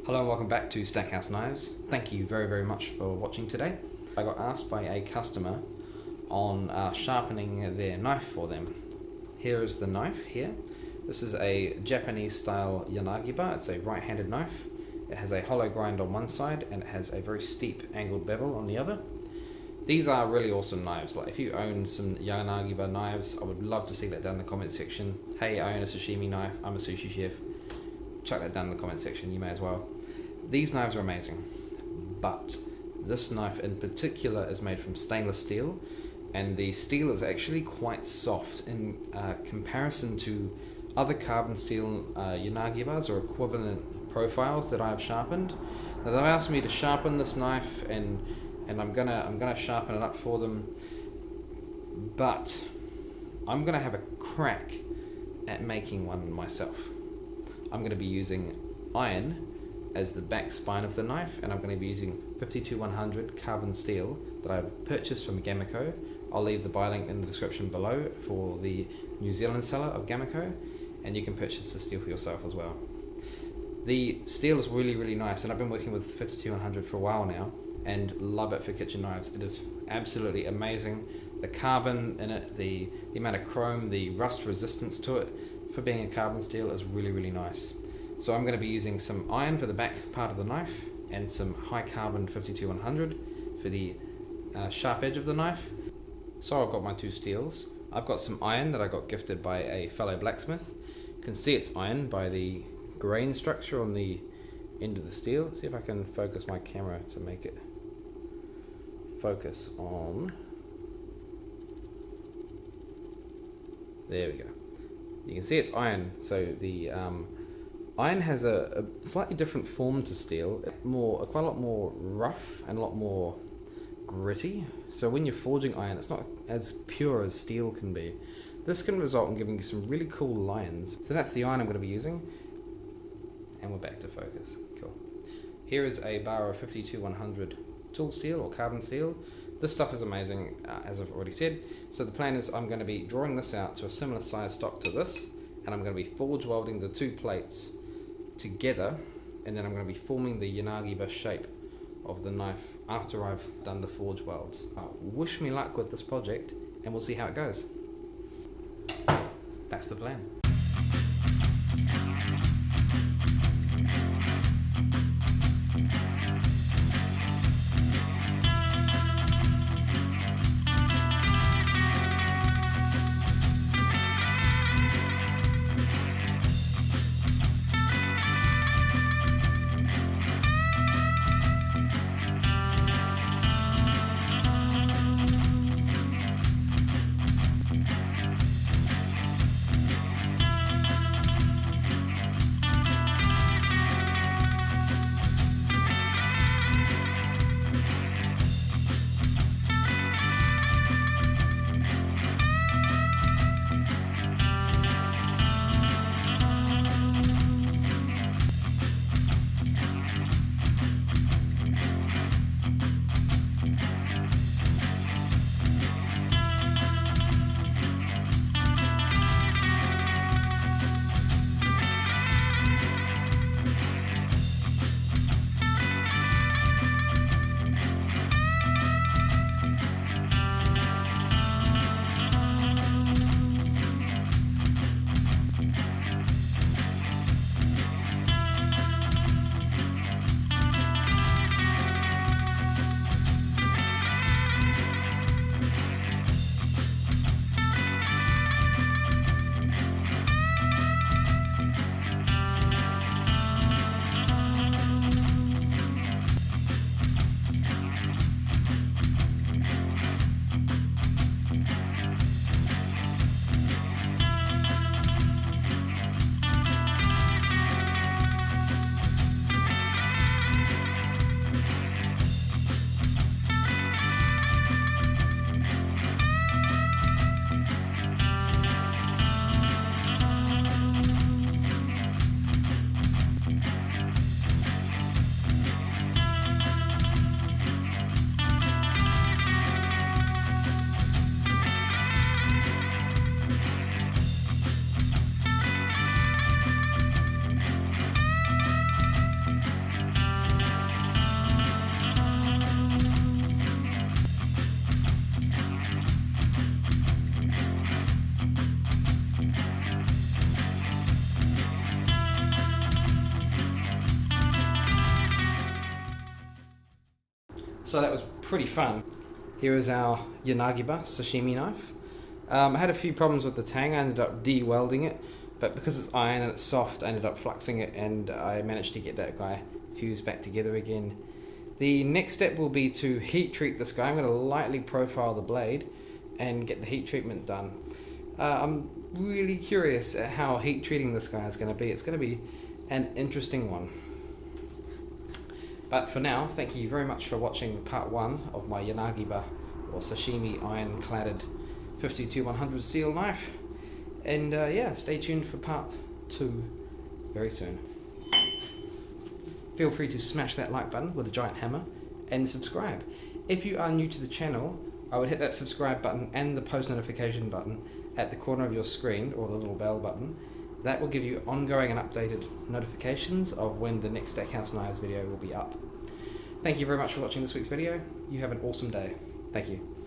Hello and welcome back to Stackhouse Knives. Thank you very much for watching today. I got asked by a customer on sharpening their knife for them. Here is the knife here. This is a Japanese style Yanagiba. It's a right-handed knife. It has a hollow grind on one side and it has a very steep angled bevel on the other. These are really awesome knives. Like if you own some Yanagiba knives, I would love to see that down in the comment section. Hey, I own a sashimi knife, I'm a sushi chef. Chuck that down in the comment section, you may as well. These knives are amazing, but this knife in particular is made from stainless steel, and the steel is actually quite soft in comparison to other carbon steel Yanagibas or equivalent profiles that I've sharpened. Now they've asked me to sharpen this knife, and I'm gonna sharpen it up for them, but I'm gonna have a crack at making one myself. I'm gonna be using iron as the back spine of the knife, and I'm going to be using 52100 carbon steel that I've purchased from Gameco. I'll leave the buy link in the description below for the New Zealand seller of Gameco, and you can purchase the steel for yourself as well. The steel is really nice, and I've been working with 52100 for a while now and love it for kitchen knives. It is absolutely amazing. The carbon in it, the amount of chrome, the rust resistance to it for being a carbon steel is really nice. So I'm going to be using some iron for the back part of the knife and some high carbon 52100 for the sharp edge of the knife. So I've got my two steels. I've got some iron that I got gifted by a fellow blacksmith. You can see it's iron by the grain structure on the end of the steel. Let's see if I can focus my camera to make it focus on. There we go. You can see it's iron, so the iron has a slightly different form to steel, quite a lot more rough and a lot more gritty. So when you're forging iron, it's not as pure as steel can be. This can result in giving you some really cool lines. So that's the iron I'm going to be using, and we're back to focus. Cool. Here is a bar of 52100 tool steel or carbon steel. This stuff is amazing, as I've already said. So the plan is I'm going to be drawing this out to a similar size stock to this, and I'm going to be forge welding the two plates together, and then I'm going to be forming the Yanagiba shape of the knife after I've done the forge welds. Wish me luck with this project, and we'll see how it goes. That's the plan. So that was pretty fun. Here is our Yanagiba sashimi knife. I had a few problems with the tang. I ended up de-welding it, but because it's iron and it's soft, I ended up fluxing it, and I managed to get that guy fused back together again. The next step will be to heat treat this guy. I'm going to lightly profile the blade and get the heat treatment done. I'm really curious at how heat treating this guy is going to be. It's going to be an interesting one. But for now, thank you very much for watching part 1 of my Yanagiba or sashimi iron-cladded 52-100 steel knife. And yeah, stay tuned for part 2 very soon. Feel free to smash that like button with a giant hammer and subscribe. If you are new to the channel, I would hit that subscribe button and the post notification button at the corner of your screen, or the little bell button. That will give you ongoing and updated notifications of when the next Stackhouse Knives video will be up. Thank you very much for watching this week's video. You have an awesome day. Thank you.